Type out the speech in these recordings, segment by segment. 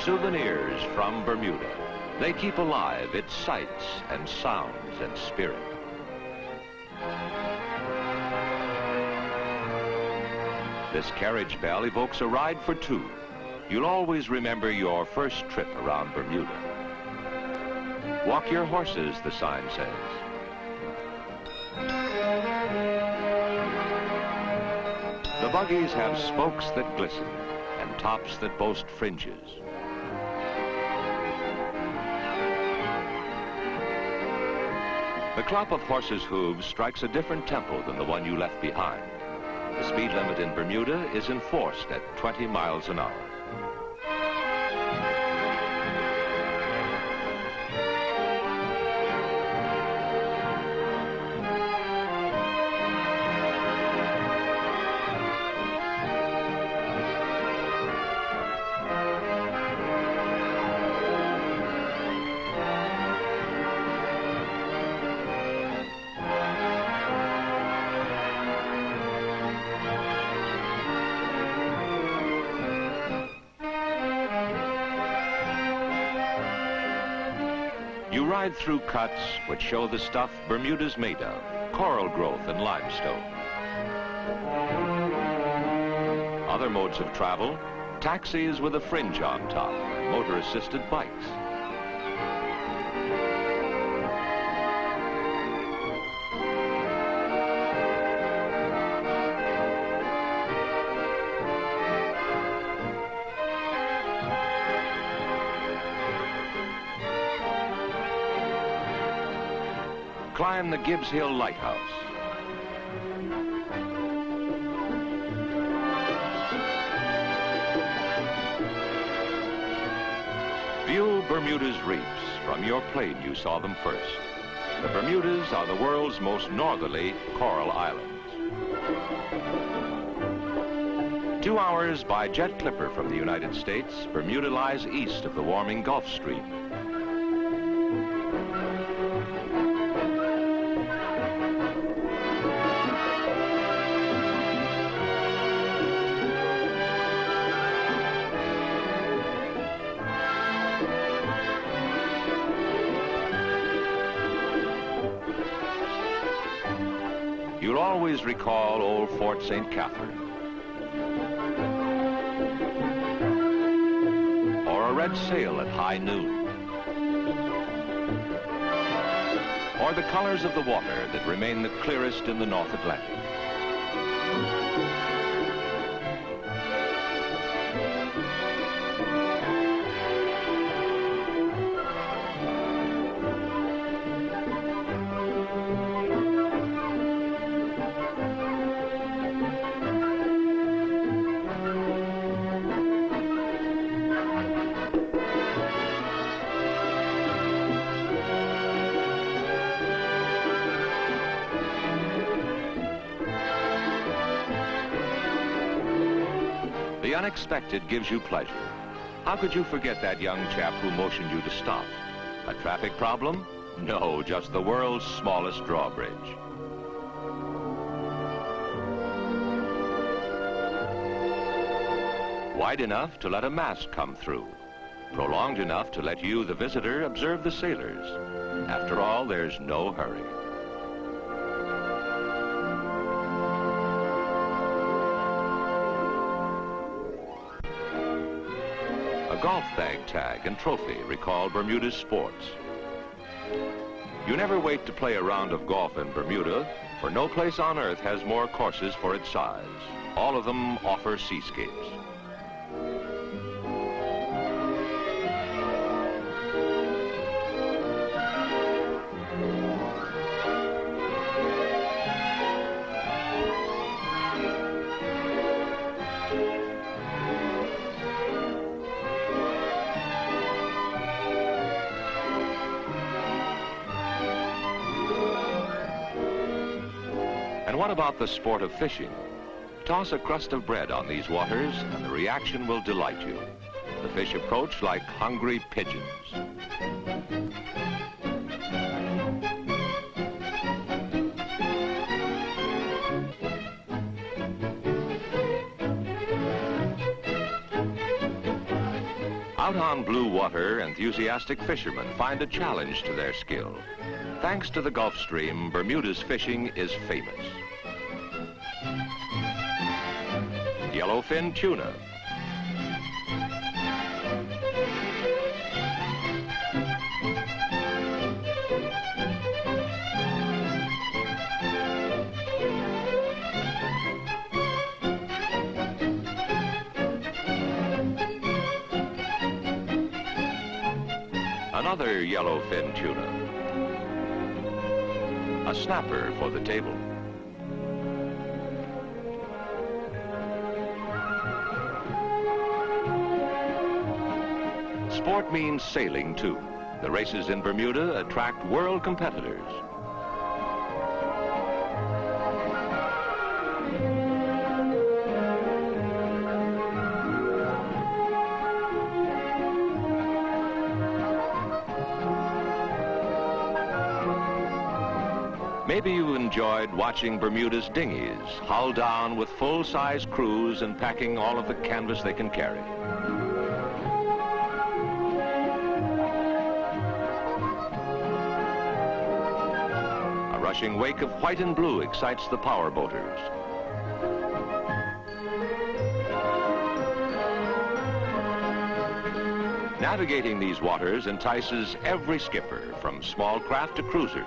Souvenirs from Bermuda. They keep alive its sights and sounds and spirit. This carriage bell evokes a ride for two. You'll always remember your first trip around Bermuda. Walk your horses, the sign says. The buggies have spokes that glisten and tops that boast fringes. The clop of horses' hooves strikes a different tempo than the one you left behind. The speed limit in Bermuda is enforced at 20 miles an hour. You ride through cuts which show the stuff Bermuda's made of, coral growth and limestone. Other modes of travel, taxis with a fringe on top, motor-assisted bikes. Climb the Gibbs Hill Lighthouse. View Bermuda's reefs. From your plane you saw them first. The Bermudas are the world's most northerly coral islands. 2 hours by jet clipper from the United States, Bermuda lies east of the warming Gulf Stream. You'll always recall old Fort St. Catherine, or a red sail at high noon, or the colors of the water that remain the clearest in the North Atlantic. The unexpected gives you pleasure. How could you forget that young chap who motioned you to stop? A traffic problem? No, just the world's smallest drawbridge. Wide enough to let a mast come through. Prolonged enough to let you, the visitor, observe the sailors. After all, there's no hurry. A golf bag tag and trophy recall Bermuda's sports. You never wait to play a round of golf in Bermuda, for no place on earth has more courses for its size. All of them offer seascapes. And what about the sport of fishing? Toss a crust of bread on these waters and the reaction will delight you. The fish approach like hungry pigeons. Out on blue water, enthusiastic fishermen find a challenge to their skill. Thanks to the Gulf Stream, Bermuda's fishing is famous. Yellowfin tuna. Another yellowfin tuna. A snapper for the table. Sport means sailing, too. The races in Bermuda attract world competitors. Maybe you enjoyed watching Bermuda's dinghies hull down with full-size crews and packing all of the canvas they can carry. A rushing wake of white and blue excites the power boaters. Navigating these waters entices every skipper, from small craft to cruisers.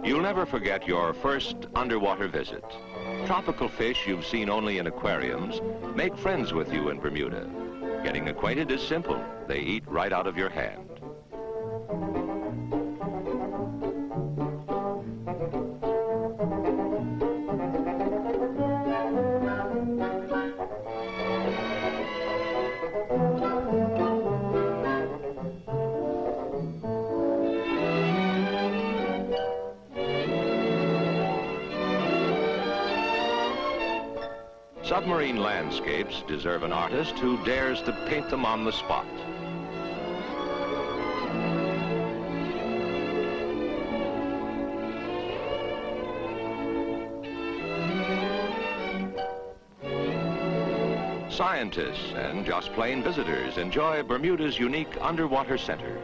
You'll never forget your first underwater visit. Tropical fish you've seen only in aquariums make friends with you in Bermuda. Getting acquainted is simple. They eat right out of your hand. Submarine landscapes deserve an artist who dares to paint them on the spot. Scientists and just plain visitors enjoy Bermuda's unique underwater center.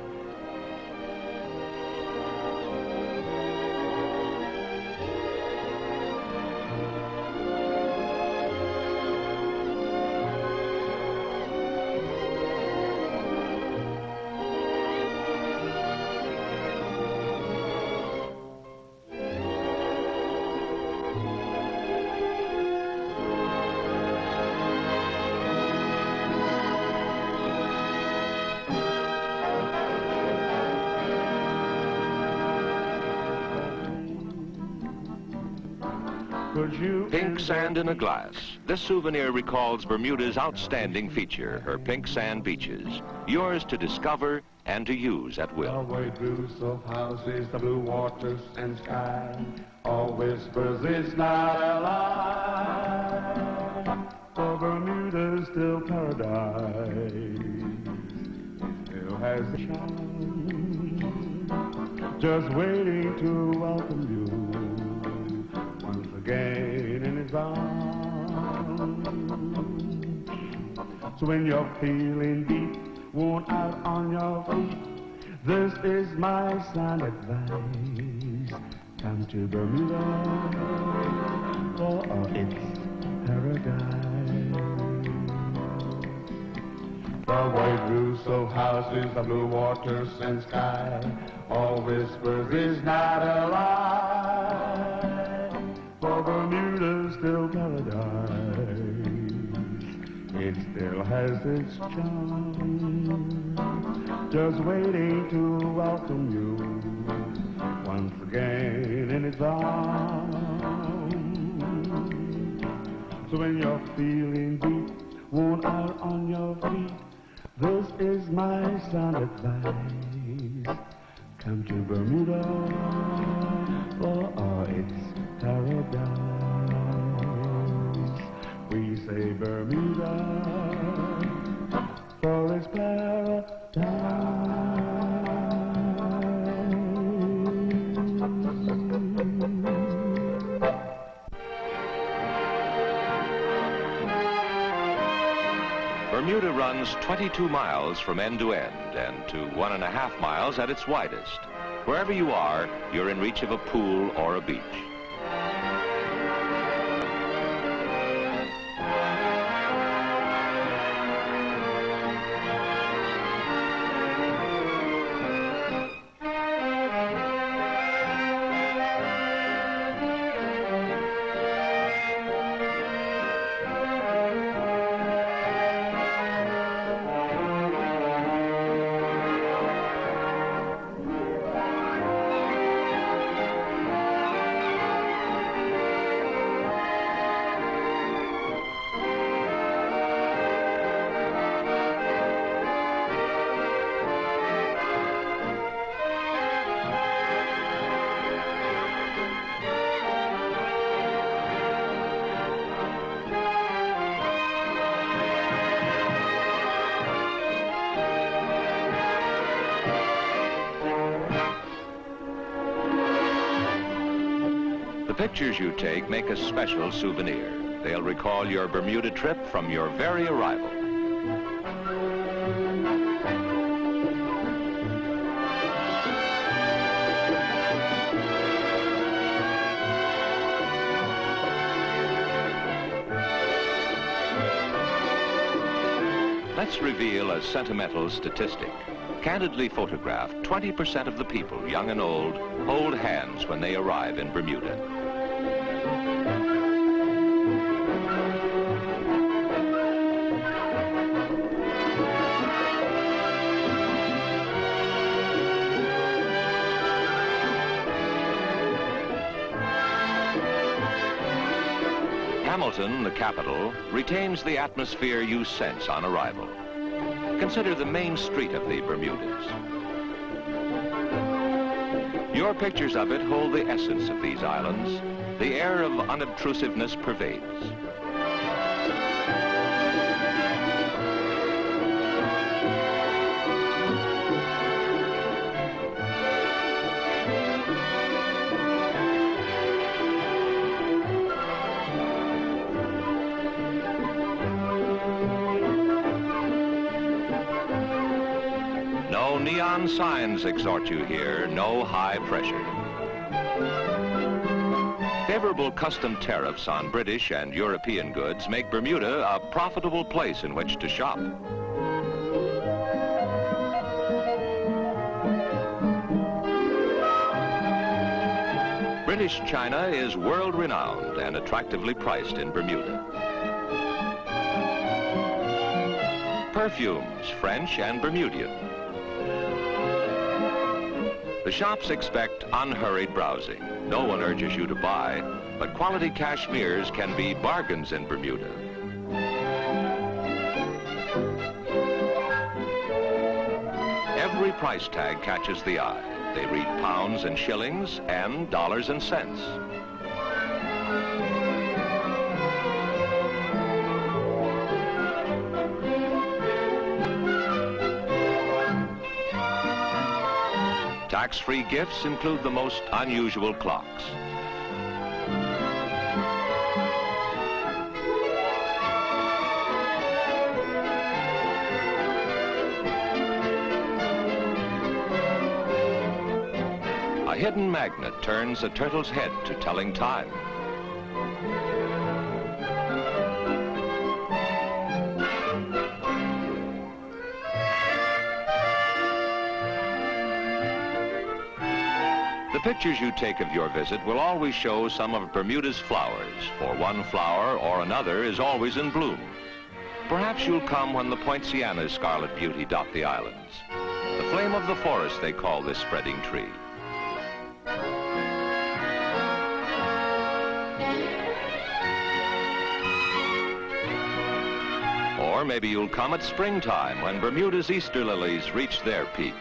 Pink sand in a glass. This souvenir recalls Bermuda's outstanding feature, her pink sand beaches. Yours to discover and to use at will. The white roofs of houses, the blue waters and sky, all whispers is not a lie. For Bermuda's still paradise, still has the charm, just waiting to welcome you again in his arms. So when you're feeling deep, worn out on your feet, this is my sound advice. Come to Bermuda, for it's paradise. The white roofs of houses, the blue waters and sky, all whispers is not a lie. For Bermuda's still paradise, it still has its charm, just waiting to welcome you once again in its it down. So when you're feeling deep, worn out on your feet, this is my sound advice. Come to Bermuda for all its paradise. We say Bermuda for its paradise. Bermuda runs 22 miles from end to end and to 1.5 miles at its widest. Wherever you are, you're in reach of a pool or a beach. The pictures you take make a special souvenir. They'll recall your Bermuda trip from your very arrival. Let's reveal a sentimental statistic. Candidly photographed, 20% of the people, young and old, hold hands when they arrive in Bermuda. Hamilton, the capital, retains the atmosphere you sense on arrival. Consider the main street of the Bermudas. Your pictures of it hold the essence of these islands. The air of unobtrusiveness pervades. No neon signs exhort you here, no high pressure. Favorable custom tariffs on British and European goods make Bermuda a profitable place in which to shop. British china is world-renowned and attractively priced in Bermuda. Perfumes, French and Bermudian. The shops expect unhurried browsing. No one urges you to buy, but quality cashmeres can be bargains in Bermuda. Every price tag catches the eye. They read pounds and shillings and dollars and cents. Tax-free gifts include the most unusual clocks. A hidden magnet turns a turtle's head to telling time. The pictures you take of your visit will always show some of Bermuda's flowers, for one flower or another is always in bloom. Perhaps you'll come when the poinciana's scarlet beauty dot the islands. The flame of the forest they call this spreading tree. Or maybe you'll come at springtime when Bermuda's Easter lilies reach their peak.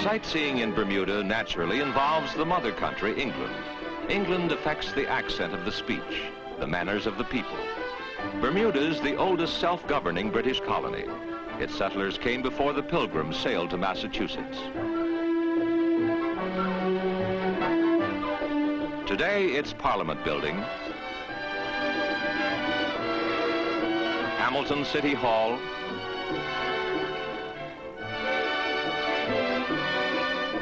Sightseeing in Bermuda naturally involves the mother country, England. England affects the accent of the speech, the manners of the people. Bermuda's the oldest self-governing British colony. Its settlers came before the Pilgrims sailed to Massachusetts. Today, its Parliament building, Hamilton City Hall,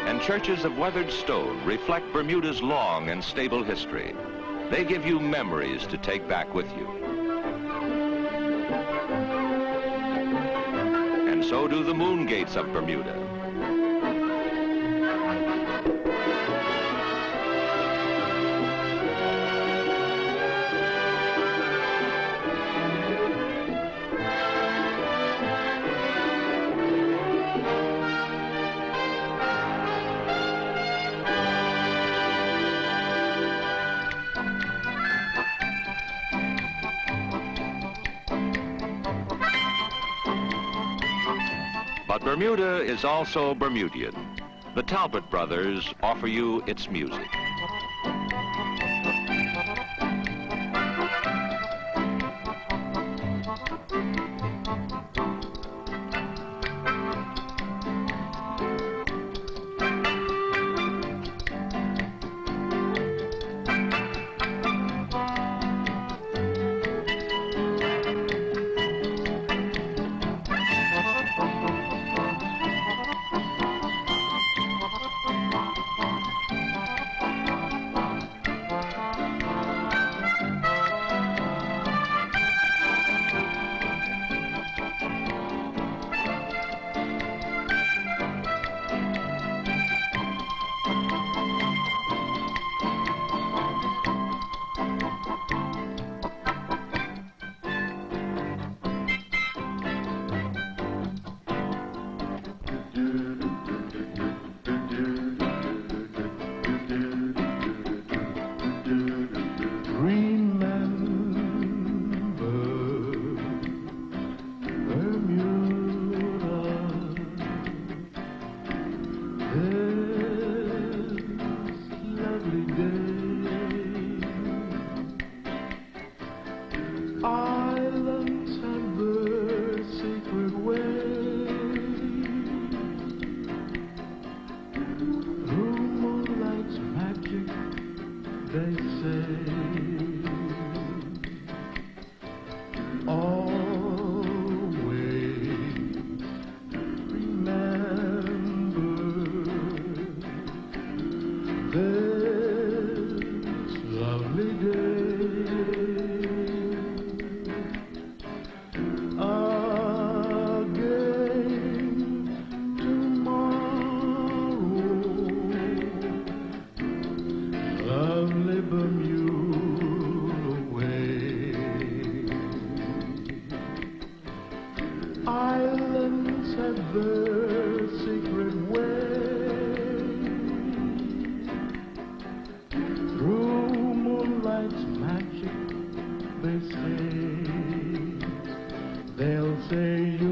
and churches of weathered stone reflect Bermuda's long and stable history. They give you memories to take back with you. And so do the moon gates of Bermuda. But Bermuda is also Bermudian. The Talbot brothers offer you its music. Islands have their secret way. Through moonlight's magic, they say, they'll say you